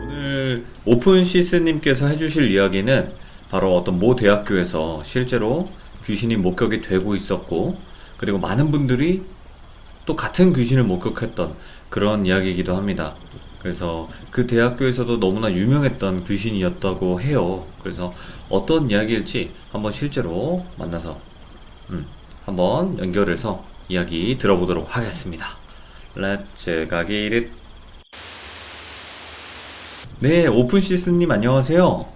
오늘 오픈시스님께서 해주실 이야기는 바로 어떤 모 대학교에서 실제로 귀신이 목격이 되고 있었고, 그리고 많은 분들이 또 같은 귀신을 목격했던 그런 이야기이기도 합니다. 그래서 그 대학교에서도 너무나 유명했던 귀신이었다고 해요. 그래서 어떤 이야기일지 한번 실제로 만나서 한번 연결해서 이야기 들어보도록 하겠습니다. 렛츠 가기릿. 네, 오픈시스님 안녕하세요.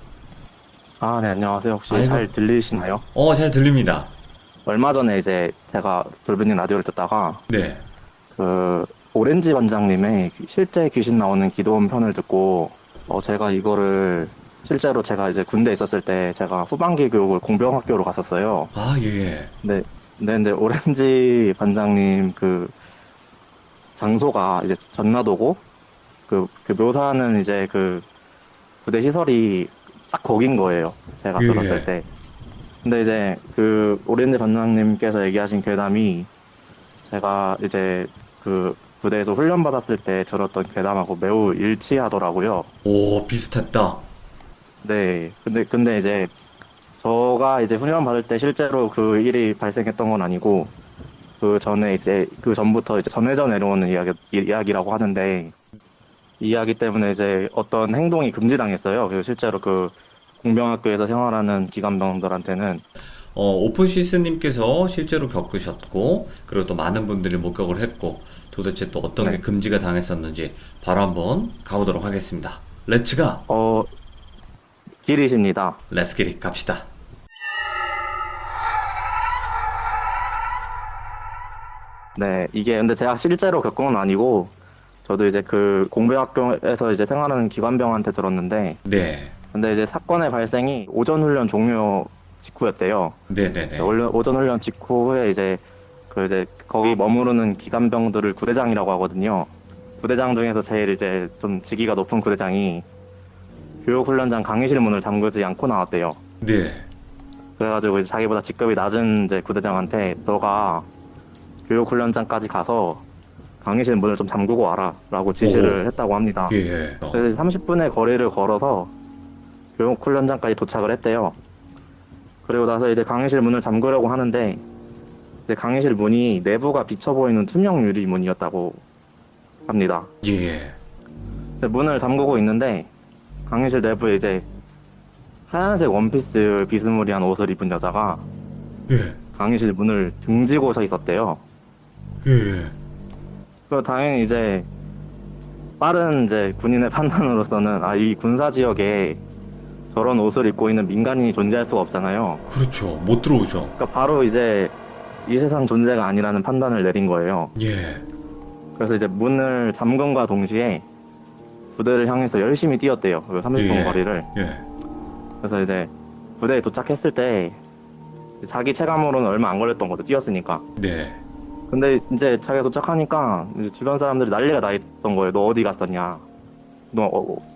아, 네, 안녕하세요. 혹시 아이고. 잘 들리시나요? 잘 들립니다. 얼마 전에 이제 제가 돌변님 라디오를 듣다가 네. 그 오렌지 반장님의 실제 귀신 나오는 기도원 편을 듣고 제가 이거를 실제로 제가 이제 군대에 있었을 때 제가 후반기 교육을 공병학교로 갔었어요. 아, 예. 근데 오렌지 반장님 그 장소가 이제 전라도고 그 묘사하는 이제 그 부대 시설이 딱 거긴 거예요. 제가 예. 들었을 때. 근데 이제 그 오렌지 반장님께서 얘기하신 괴담이 제가 이제 그 부대에서 훈련 받았을 때 들었던 괴담하고 매우 일치하더라고요. 오, 비슷했다. 네. 근데 이제 저가 이제 훈련 받을 때 실제로 그 일이 발생했던 건 아니고 그 전에 이제 그 전부터 이제 전해져 내려오는 이야기라고 하는데 이 이야기 때문에 이제 어떤 행동이 금지당했어요. 그리고 실제로 그 공병학교에서 생활하는 기관병들한테는 오픈시스님께서 실제로 겪으셨고, 그리고 또 많은 분들이 목격을 했고, 도대체 또 어떤 게 네. 금지가 당했었는지 바로 한번 가보도록 하겠습니다. 렛츠가! 길이십니다. 렛츠기릿 갑시다. 네, 이게 근데 제가 실제로 겪은 건 아니고 저도 이제 그 공병학교에서 이제 생활하는 기관병한테 들었는데 네. 근데 이제 사건의 발생이 오전 훈련 종료 직후였대요. 네네네. 원래 오전 훈련 직후에 이제 거기 머무르는 기관병들을 구대장이라고 하거든요. 구대장 중에서 제일 이제 좀 직위가 높은 구대장이 교육훈련장 강의실 문을 잠그지 않고 나왔대요. 네. 그래가지고 이제 자기보다 직급이 낮은 이제 구대장한테 너가 교육훈련장까지 가서 강의실 문을 좀 잠그고 와라라고 지시를 했다고 합니다. 예. 그래서 30분의 거리를 걸어서 교육훈련장까지 도착을 했대요. 그리고 나서 이제 강의실 문을 잠그려고 하는데 이제 강의실 문이 내부가 비쳐 보이는 투명 유리 문이었다고 합니다. 예. 문을 잠그고 있는데 강의실 내부에 이제 하얀색 원피스 비스무리한 옷을 입은 여자가 예. 강의실 문을 등지고 서 있었대요. 예. 그 당연히 이제 빠른 이제 군인의 판단으로서는 이 군사 지역에 저런 옷을 입고 있는 민간인이 존재할 수가 없잖아요. 그렇죠. 못 들어오죠. 그러니까 바로 이제 이 세상 존재가 아니라는 판단을 내린 거예요. 예. 그래서 이제 문을 잠금과 동시에 부대를 향해서 열심히 뛰었대요. 그 30분 예. 거리를. 예. 그래서 이제 부대에 도착했을 때 자기 체감으로는 얼마 안 걸렸던 거죠. 뛰었으니까. 네. 근데 이제 자기가 도착하니까 이제 주변 사람들이 난리가 나 있던 거예요. 너 어디 갔었냐?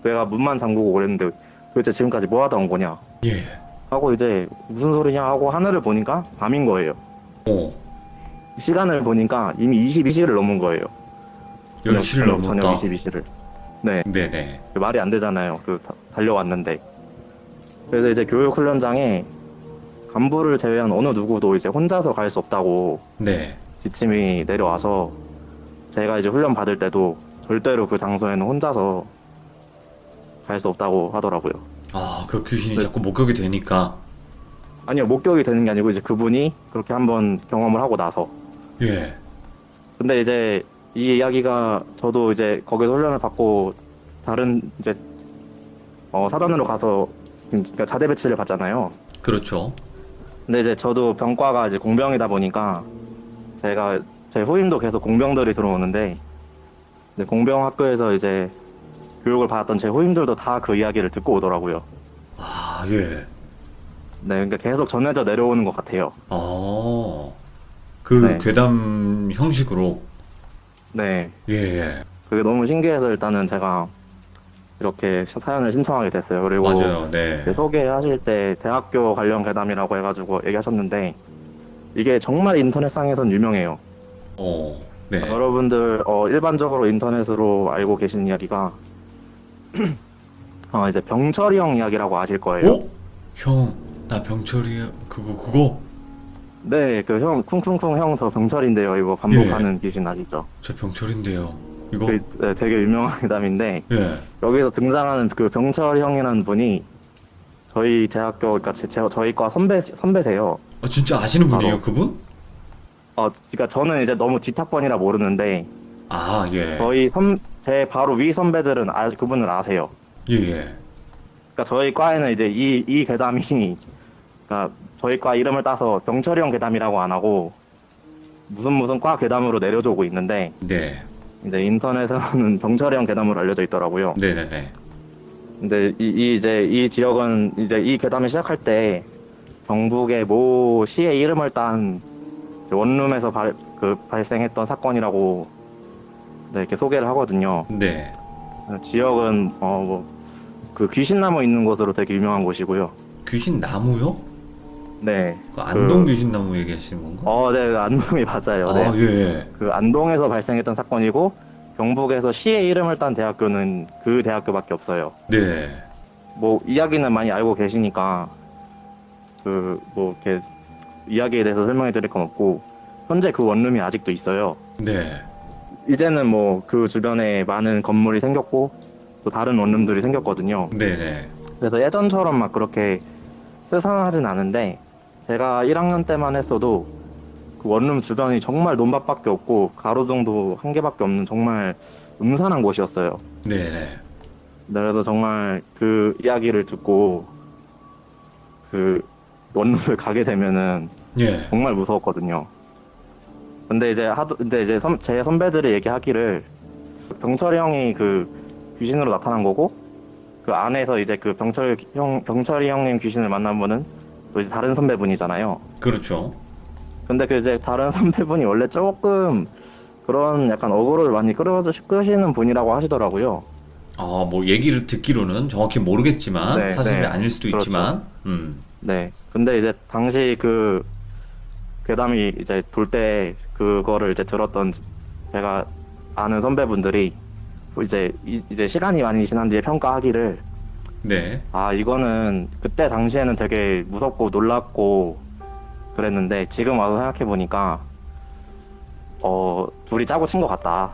내가 문만 잠그고 그랬는데 도대체 지금까지 뭐 하다 온 거냐? 예. 하고 이제 무슨 소리냐 하고 하늘을 보니까 밤인 거예요. 시간을 보니까 이미 22시를 넘은 거예요. 10시를 넘었다. 저녁 22시를. 네. 네네. 말이 안 되잖아요. 달려왔는데. 그래서 이제 교육훈련장에 간부를 제외한 어느 누구도 이제 혼자서 갈 수 없다고 네. 지침이 내려와서 제가 이제 훈련 받을 때도 절대로 그 장소에는 혼자서 갈 수 없다고 하더라고요. 아, 그 귀신이 네. 자꾸 목격이 되니까. 아니요, 목격이 되는 게 아니고 이제 그분이 그렇게 한번 경험을 하고 나서. 예. 근데 이제 이 이야기가 저도 이제 거기서 훈련을 받고 다른 이제 사단으로 가서 그러니까 자대 배치를 받잖아요. 그렇죠. 근데 이제 저도 병과가 이제 공병이다 보니까 제 후임도 계속 공병들이 들어오는데 이제 공병 학교에서 이제 교육을 받았던 제 후임들도 다 그 이야기를 듣고 오더라고요. 아, 예. 네, 그러니까 계속 전해져 내려오는 것 같아요. 그 네. 괴담 형식으로. 네, 예. 그게 너무 신기해서 일단은 제가 이렇게 사연을 신청하게 됐어요. 그리고 맞아요. 네. 이제 소개하실 때 대학교 관련 괴담이라고 해가지고 얘기하셨는데 이게 정말 인터넷상에선 유명해요. 네. 여러분들 일반적으로 인터넷으로 알고 계신 이야기가 이제 병철이 형 이야기라고 아실 거예요. 어? 형, 나 병철이야. 그거. 네, 그 형 쿵쿵쿵 형 저 병철인데요. 이거 반복하는 귀신 아시죠? 저 병철인데요. 이거? 네, 되게 유명한 괴담인데 예. 여기서 등장하는 그 병철 형이라는 분이 저희 대학교 그러니까 저희 과 선배세요. 아, 진짜 아시는 분이에요, 바로. 그분? 그러니까 저는 이제 너무 뒷학번이라 모르는데 아, 예. 제 바로 위 선배들은 그분을 아세요. 예, 예. 그러니까 저희 과에는 이제 이 괴담이 그러니까 저희 과 이름을 따서 병철이 형 괴담이라고 안 하고 무슨 과 괴담으로 내려져 오고 있는데 네. 이제 인터넷에서는 병철이 형 괴담으로 알려져 있더라고요. 네네네. 근데 이 지역은 이제 이 괴담을 시작할 때 경북의 모 시의 이름을 딴 원룸에서 발생했던 사건이라고 네, 이렇게 소개를 하거든요. 네. 지역은 그 귀신나무 있는 곳으로 되게 유명한 곳이고요. 귀신 나무요? 네. 그 안동 귀신 나무 얘기하시는 건가? 네, 안동이 맞아요. 네. 아, 예. 그 안동에서 발생했던 사건이고 경북에서 시의 이름을 딴 대학교는 그 대학교밖에 없어요. 네. 뭐 이야기는 많이 알고 계시니까 이렇게 이야기에 대해서 설명해 드릴 건 없고 현재 그 원룸이 아직도 있어요. 네. 이제는 뭐 그 주변에 많은 건물이 생겼고 또 다른 원룸들이 생겼거든요. 네네. 그래서 예전처럼 막 그렇게 스산하진 않은데 제가 1학년 때만 했어도 그 원룸 주변이 정말 논밭밖에 없고 가로등도 한 개밖에 없는 정말 음산한 곳이었어요. 네네. 네, 그래서 정말 그 이야기를 듣고 그 원룸을 가게 되면은 예. 정말 무서웠거든요. 근데 이제 제 선배들이 얘기하기를 병철이 형이 그 귀신으로 나타난 거고 그 안에서 이제 그 병철이 형님 귀신을 만난 분은 또 이제 다른 선배분이잖아요. 그렇죠. 근데 그 이제 다른 선배분이 원래 조금 그런 약간 어그로를 많이 끄시는 분이라고 하시더라고요. 아, 뭐 얘기를 듣기로는 정확히 모르겠지만 네, 사실이 네. 아닐 수도 그렇죠. 있지만, 네. 근데 이제 당시 그 괴담이 이제 돌 때 그거를 이제 들었던 제가 아는 선배분들이 이제 시간이 많이 지난 뒤에 평가하기를 네. 이거는 그때 당시에는 되게 무섭고 놀랐고 그랬는데 지금 와서 생각해 보니까 둘이 짜고 친 것 같다.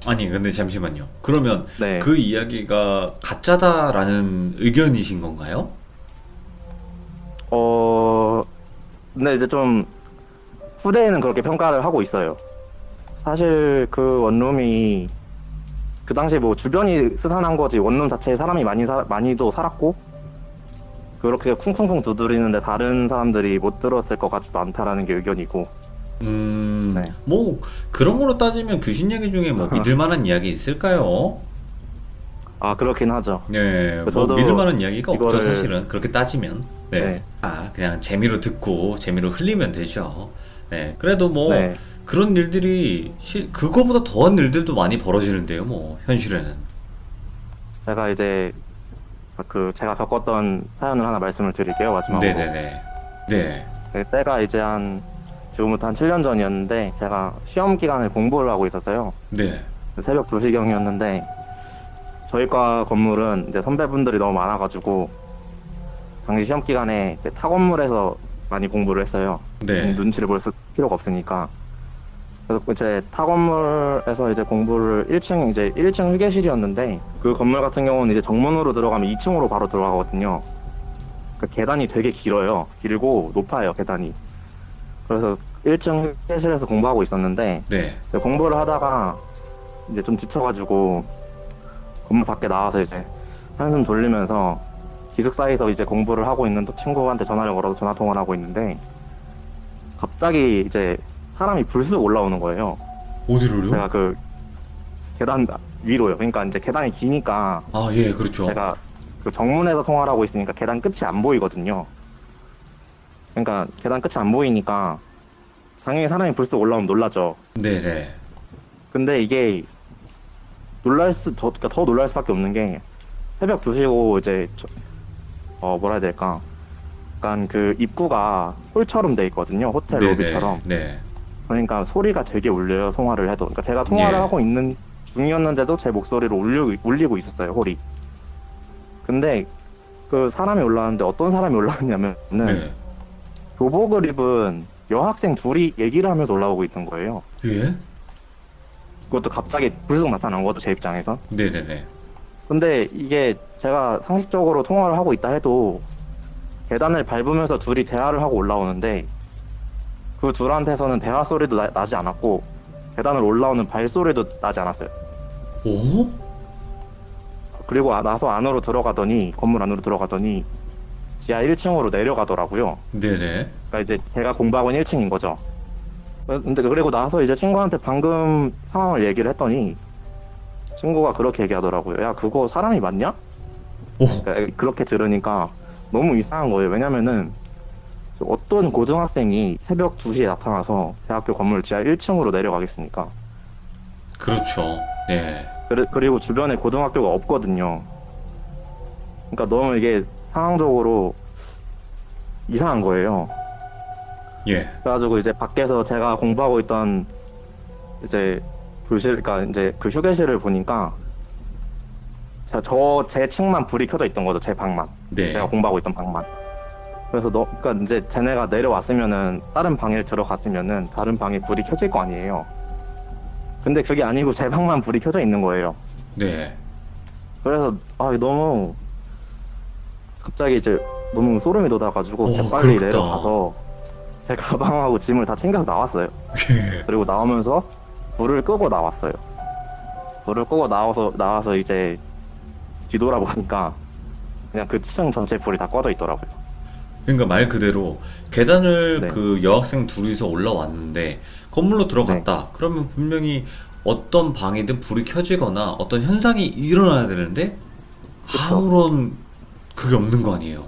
아니, 근데 잠시만요. 그러면 네. 그 이야기가 가짜다라는 의견이신 건가요? 근데 이제 좀 후대에는 그렇게 평가를 하고 있어요. 사실 그 원룸이 그 당시 뭐 주변이 스산한 거지 원룸 자체에 사람이 많이도 살았고 그렇게 쿵쿵쿵 두드리는데 다른 사람들이 못 들었을 것 같지도 않다라는 게 의견이고. 네. 뭐 그런 거로 따지면 귀신 얘기 중에 뭐 믿을 만한 이야기 있을까요? 그렇긴 하죠. 네, 뭐 저도 믿을 만한 이야기가 없죠, 이거를- 사실은. 그렇게 따지면. 네. 네. 그냥 재미로 듣고 재미로 흘리면 되죠. 네. 그래도 뭐 네. 그런 일들이 그거보다 더한 일들도 많이 벌어지는데요, 뭐 현실에는. 제가 이제 제가 겪었던 사연을 하나 말씀을 드릴게요. 마지막으로. 네네네. 네. 때가 이제 지금부터 한 7년 전이었는데 제가 시험 기간에 공부를 하고 있었어요. 네. 새벽 2시경이었는데 저희 과 건물은 이제 선배분들이 너무 많아가지고 당시 시험 기간에 이제 타 건물에서 많이 공부를 했어요. 네. 눈치를 볼 필요가 없으니까. 그래서 이제 타 건물에서 이제 공부를 1층 휴게실이었는데 그 건물 같은 경우는 이제 정문으로 들어가면 2층으로 바로 들어가거든요. 그 계단이 되게 길고 높아요, 계단이. 그래서 1층 휴게실에서 공부하고 있었는데 네. 공부를 하다가 이제 좀 지쳐가지고 건물 밖에 나와서 이제 한숨 돌리면서 기숙사에서 이제 공부를 하고 있는 또 친구한테 전화를 걸어서 전화 통화를 하고 있는데 갑자기 이제 사람이 불쑥 올라오는 거예요. 어디로요? 제가 그 계단 위로요. 그러니까 이제 계단이 기니까 예, 그렇죠. 제가 그 정문에서 통화를 하고 있으니까 계단 끝이 안 보이거든요. 그러니까 계단 끝이 안 보이니까 당연히 사람이 불쑥 올라오면 놀라죠. 네네. 근데 이게 그러니까 더 놀랄 수밖에 없는 게 새벽 2시고 이제 뭐라 해야 될까? 약간 그 입구가 홀처럼 돼 있거든요. 호텔 네네. 로비처럼. 네. 그러니까 소리가 되게 울려요, 통화를 해도. 그러니까 제가 통화를 예. 하고 있는 중이었는데도 제 목소리를 울리고 있었어요, 홀이. 근데 그 사람이 올라왔는데 어떤 사람이 올라왔냐면은 네. 교복을 입은 여학생 둘이 얘기를 하면서 올라오고 있던 거예요. 예? 그것도 갑자기 불쑥 나타난 거죠, 제 입장에서. 네네네. 근데 이게 제가 상식적으로 통화를 하고 있다 해도 계단을 밟으면서 둘이 대화를 하고 올라오는데 그 둘한테서는 대화 소리도 나지 않았고 계단을 올라오는 발소리도 나지 않았어요. 오? 그리고 나서 안으로 들어가더니 건물 안으로 들어가더니 지하 1층으로 내려가더라고요. 네네. 그러니까 이제 제가 공부하고 있는 1층인 거죠. 근데 그리고 나서 이제 친구한테 방금 상황을 얘기를 했더니 친구가 그렇게 얘기하더라고요. 야, 그거 사람이 맞냐? 오. 그러니까 그렇게 들으니까 너무 이상한 거예요. 왜냐면은 어떤 고등학생이 새벽 2시에 나타나서 대학교 건물 지하 1층으로 내려가겠습니까? 그렇죠. 네. 그리고 주변에 고등학교가 없거든요. 그러니까 너무 이게 상황적으로 이상한 거예요. 예. 그래가지고 이제 밖에서 제가 공부하고 있던 이제 교실, 그러니까 이제 그 휴게실을 보니까 제 층만 불이 켜져 있던 거죠. 제 방만. 네. 제가 공부하고 있던 방만. 그래서 그러니까 이제 쟤네가 내려왔으면은 다른 방에 들어갔으면은 다른 방에 불이 켜질 거 아니에요. 근데 그게 아니고 제 방만 불이 켜져 있는 거예요. 네. 그래서 너무 갑자기 이제 너무 소름이 돋아가지고 오, 재빨리 그렇겠다. 내려가서 제 가방하고 짐을 다 챙겨서 나왔어요. 예. 그리고 나오면서 불을 끄고 나왔어요. 불을 끄고 나와서 이제 뒤돌아보니까 그냥 그 층 전체 불이 다 꺼져 있더라고요. 그러니까 말 그대로 계단을 네. 그 여학생 둘이서 올라왔는데 건물로 들어갔다. 그러면 분명히 어떤 방이든 불이 켜지거나 어떤 현상이 일어나야 되는데 그쵸. 아무런 그게 없는 거 아니에요.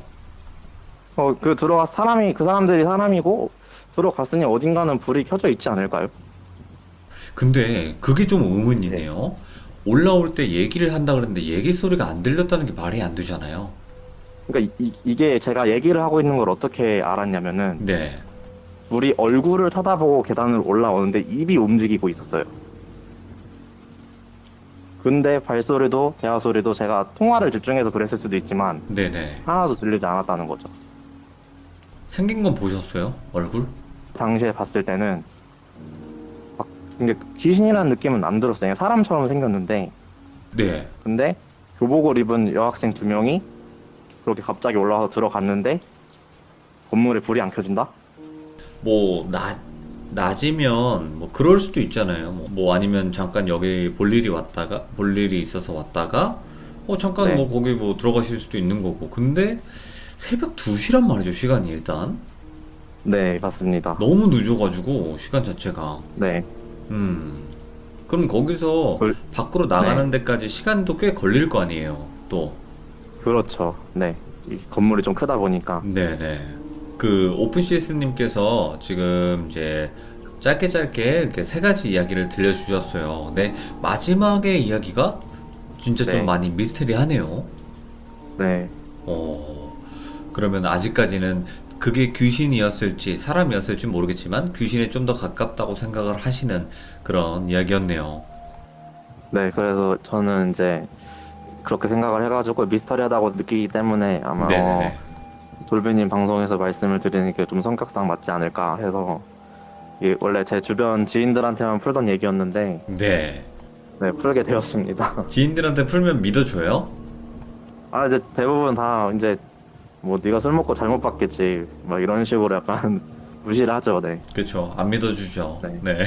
그 그 사람들이 사람이고 들어갔으니 어딘가는 불이 켜져 있지 않을까요? 근데 그게 좀 의문이네요. 올라올 때 얘기를 한다 그랬는데 얘기 소리가 안 들렸다는 게 말이 안 되잖아요. 그러니까 이게 제가 얘기를 하고 있는 걸 어떻게 알았냐면은 네. 둘이 얼굴을 쳐다보고 계단을 올라오는데 입이 움직이고 있었어요. 근데 발소리도 대화 소리도 제가 통화를 집중해서 그랬을 수도 있지만 네네. 하나도 들리지 않았다는 거죠. 생긴 건 보셨어요? 얼굴? 당시에 봤을 때는 막 근데 귀신이라는 느낌은 안 들었어요. 그냥 사람처럼 생겼는데 네. 근데 교복을 입은 여학생 2명이 그렇게 갑자기 올라와서 들어갔는데 건물에 불이 안 켜진다? 뭐, 낮이면 뭐 그럴 수도 있잖아요. 뭐 아니면 잠깐 여기 볼 일이 있어서 왔다가 잠깐 네. 뭐 거기 뭐 들어가실 수도 있는 거고. 근데 새벽 2시란 말이죠, 시간이 일단. 네, 맞습니다. 너무 늦어가지고 시간 자체가. 네, 그럼 거기서 그- 밖으로 나가는 데까지 시간도 꽤 걸릴 거 아니에요, 또. 그렇죠. 네, 이 건물이 좀 크다 보니까 네네. 그 오픈시스님께서 지금 이제 짧게 이렇게 세 가지 이야기를 들려주셨어요. 근데 마지막의 이야기가 진짜 좀 네. 많이 미스테리하네요. 네, 그러면 아직까지는 그게 귀신이었을지 사람이었을지 모르겠지만 귀신에 좀 더 가깝다고 생각을 하시는 그런 이야기였네요. 네. 그래서 저는 이제 그렇게 생각을 해가지고 미스터리하다고 느끼기 때문에 아마 네네네. 돌비님 방송에서 말씀을 드리는 게 좀 성격상 맞지 않을까 해서 원래 제 주변 지인들한테만 풀던 얘기였는데 네. 네, 풀게 되었습니다. 지인들한테 풀면 믿어줘요? 이제 대부분 다 이제 뭐 네가 술 먹고 잘못 봤겠지 막 이런 식으로 약간 무시를 하죠. 네, 그쵸. 안 믿어주죠. 네. 네.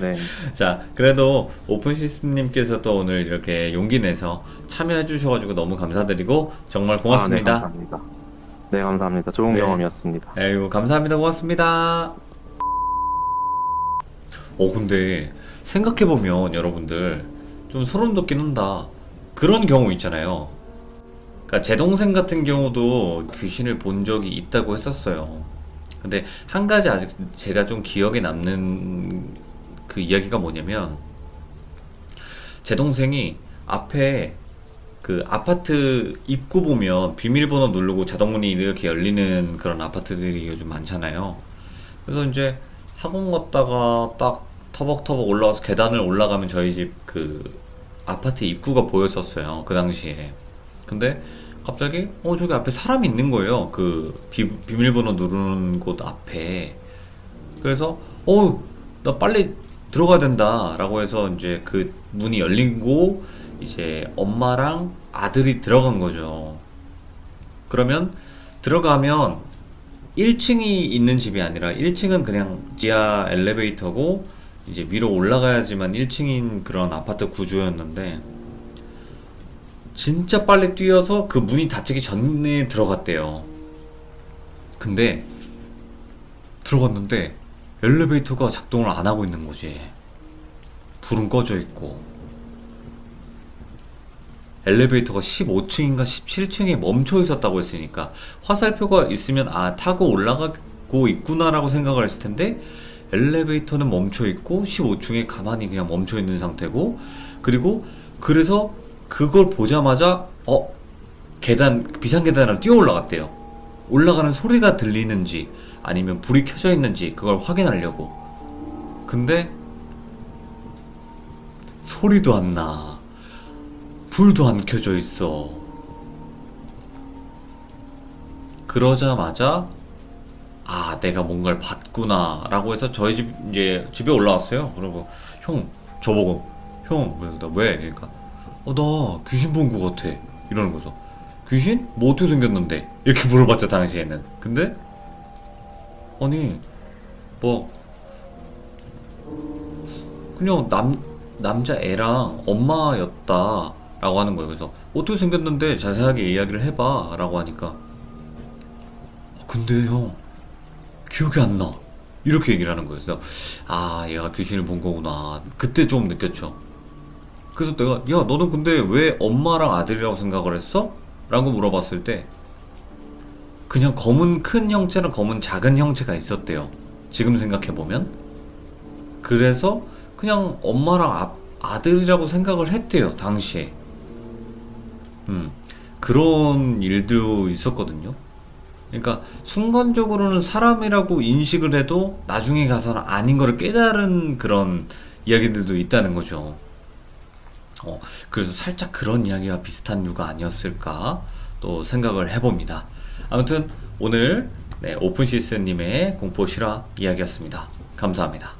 네. 자, 그래도 오픈시스님께서 또 오늘 이렇게 용기 내서 참여해 주셔가지고 너무 감사드리고 정말 네, 고맙습니다. 감사합니다. 네, 감사합니다. 좋은 네. 경험이었습니다. 아이고, 감사합니다. 고맙습니다. 근데 생각해보면 여러분들 좀 소름 돋긴 한다. 그런 경우 있잖아요. 그러니까 제 동생 같은 경우도 귀신을 본 적이 있다고 했었어요. 근데 한 가지 아직 제가 좀 기억에 남는 그 이야기가 뭐냐면 제 동생이 앞에 그 아파트 입구 보면 비밀번호 누르고 자동문이 이렇게 열리는 그런 아파트들이 요즘 많잖아요. 그래서 이제 학원 갔다가 딱 터벅터벅 올라와서 계단을 올라가면 저희 집 그 아파트 입구가 보였었어요. 그 당시에. 근데 갑자기 저기 앞에 사람이 있는 거예요. 그 비밀번호 누르는 곳 앞에. 그래서 나 빨리 들어가야 된다라고 해서 이제 그 문이 열리고 이제 엄마랑 아들이 들어간 거죠. 그러면 들어가면 1층이 있는 집이 아니라 1층은 그냥 지하 엘리베이터고 이제 위로 올라가야지만 1층인 그런 아파트 구조였는데 진짜 빨리 뛰어서 그 문이 닫히기 전에 들어갔대요. 근데 들어갔는데 엘리베이터가 작동을 안 하고 있는 거지. 불은 꺼져 있고. 엘리베이터가 15층인가 17층에 멈춰 있었다고 했으니까 화살표가 있으면 타고 올라가고 있구나라고 생각을 했을 텐데 엘리베이터는 멈춰 있고 15층에 가만히 그냥 멈춰 있는 상태고 그리고 그래서 그걸 보자마자 비상계단으로 뛰어 올라갔대요. 올라가는 소리가 들리는지 아니면 불이 켜져 있는지 그걸 확인하려고. 근데 소리도 안 나. 불도 안 켜져 있어. 그러자마자 내가 뭔가를 봤구나 라고 해서 저희 집에 올라왔어요. 그리고 저보고 왜? 그러니까 나 귀신 본 거 같아 이러는 거죠. 귀신? 뭐 어떻게 생겼는데? 이렇게 물어봤죠 당시에는. 근데 아니 뭐 그냥 남자애랑 엄마였다 라고 하는 거예요. 그래서 어떻게 생겼는데 자세하게 이야기를 해봐 라고 하니까 근데 기억이 안 나 이렇게 얘기를 하는 거예요. 그래서 얘가 귀신을 본 거구나 그때 좀 느꼈죠. 그래서 내가 야 너는 근데 왜 엄마랑 아들이라고 생각을 했어? 라고 물어봤을 때 그냥 검은 큰 형체랑 검은 작은 형체가 있었대요. 지금 생각해보면. 그래서 그냥 엄마랑 아들이라고 생각을 했대요 당시에. 그런 일도 있었거든요. 그러니까 순간적으로는 사람이라고 인식을 해도 나중에 가서는 아닌 거를 깨달은 그런 이야기들도 있다는 거죠. 그래서 살짝 그런 이야기와 비슷한 류가 아니었을까 또 생각을 해봅니다. 아무튼 오늘 오픈시스님의 공포 실화 이야기였습니다. 감사합니다.